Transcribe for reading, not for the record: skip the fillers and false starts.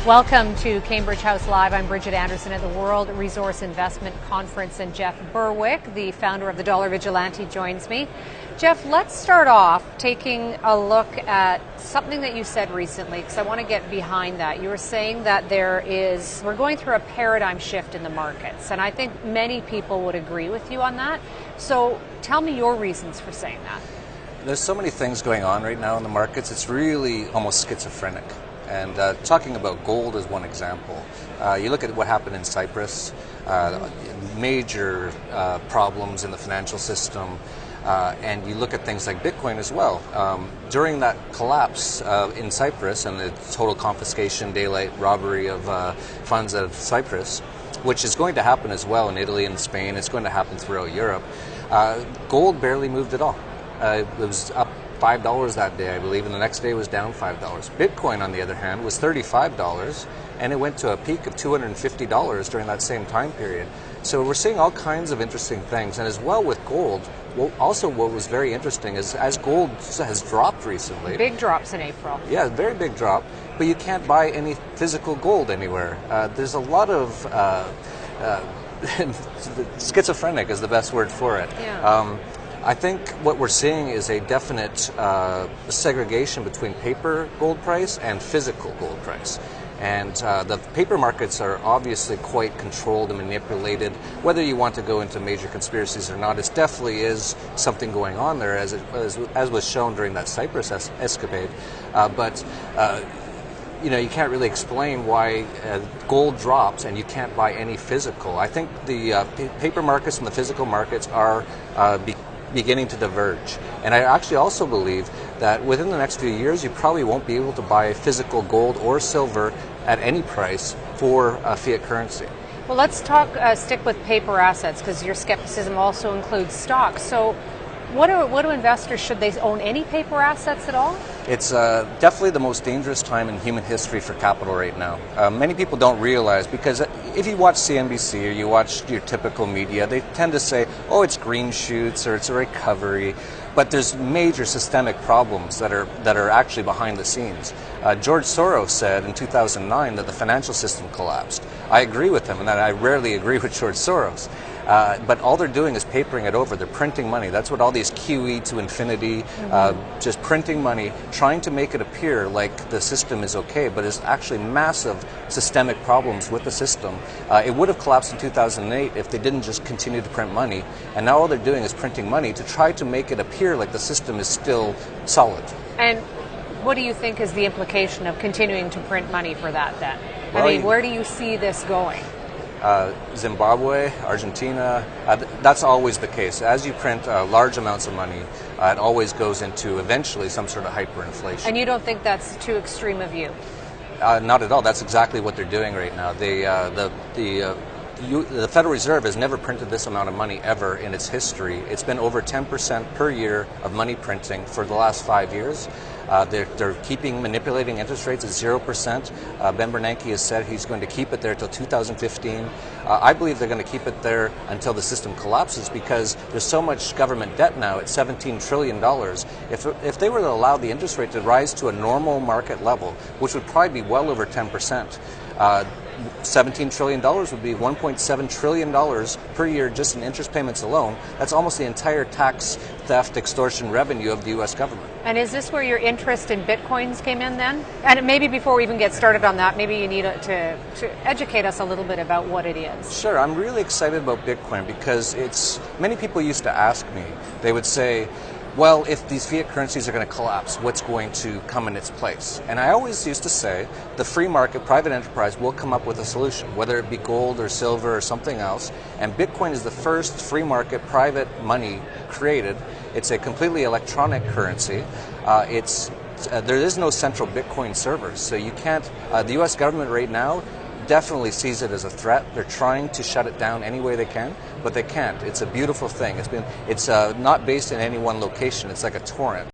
Welcome to Cambridge House Live. I'm Bridget Anderson at the World Resource Investment Conference, and Jeff Berwick, the founder of the Dollar Vigilante, joins me. Jeff, let's start off taking a look at something that you said recently, because I want to get behind that. You were saying that we're going through a paradigm shift in the markets, and I think many people would agree with you on that. So tell me your reasons for saying that. There's so many things going on right now in the markets, it's really almost schizophrenic. And talking about gold is one example. You look at what happened in Cyprus, major problems in the financial system, and you look at things like Bitcoin as well. During that collapse in Cyprus and the total confiscation, daylight robbery of funds out of Cyprus, which is going to happen as well in Italy and Spain, it's going to happen throughout Europe, gold barely moved at all. It was up $5 that day, I believe, and the next day was down $5. Bitcoin, on the other hand, was $35, and it went to a peak of $250 during that same time period. So we're seeing all kinds of interesting things, and as well with gold, also what was very interesting is as gold has dropped recently. Big drops in April. Yeah, very big drop, but you can't buy any physical gold anywhere. There's a lot of schizophrenic is the best word for it. Yeah. I think what we're seeing is a definite segregation between paper gold price and physical gold price. And the paper markets are obviously quite controlled and manipulated. Whether you want to go into major conspiracies or not, it definitely is something going on there, as was shown during that Cyprus escapade. But you can't really explain why gold drops and you can't buy any physical. I think the paper markets and the physical markets are beginning to diverge. And I actually also believe that within the next few years, you probably won't be able to buy physical gold or silver at any price for fiat currency. Well, let's stick with paper assets, because your skepticism also includes stocks. So what do investors, should they own any paper assets at all? It's definitely the most dangerous time in human history for capital right now. Many people don't realize, because if you watch CNBC or you watch your typical media, they tend to say, oh, it's green shoots or it's a recovery. But there's major systemic problems that are actually behind the scenes. George Soros said in 2009 that the financial system collapsed. I agree with him, and that I rarely agree with George Soros. But all they're doing is papering it over. They're printing money. That's what all these QE to infinity, just printing money, trying to make it appear like the system is okay, but it's actually massive systemic problems with the system. It would have collapsed in 2008 if they didn't just continue to print money, and now all they're doing is printing money to try to make it appear like the system is still solid. And what do you think is the implication of continuing to print money for that then? Well, I mean, where do you see this going? Zimbabwe, Argentina, that's always the case. As you print large amounts of money, it always goes into eventually some sort of hyperinflation. And you don't think that's too extreme of you? Not at all. That's exactly what they're doing right now. The Federal Reserve has never printed this amount of money ever in its history. It's been over 10% per year of money printing for the last 5 years. They're manipulating interest rates at 0%. Ben Bernanke has said he's going to keep it there till 2015. I believe they're going to keep it there until the system collapses, because there's so much government debt now at $17 trillion. If they were to allow the interest rate to rise to a normal market level, which would probably be well over 10%, $17 trillion would be $1.7 trillion per year just in interest payments alone. That's almost the entire tax theft extortion revenue of the U.S. government. And is this where your interest in Bitcoins came in then? And maybe before we even get started on that, maybe you need to educate us a little bit about what it is. Sure. I'm really excited about Bitcoin because many people used to ask me, they would say, well, if these fiat currencies are going to collapse, what's going to come in its place? And I always used to say the free market, private enterprise will come up with a solution, whether it be gold or silver or something else. And Bitcoin is the first free market private money created. It's a completely electronic currency. There is no central Bitcoin server, so you can't. The U.S. government right now definitely sees it as a threat. They're trying to shut it down any way they can, but they can't. It's a beautiful thing. It's not based in any one location. It's like a torrent.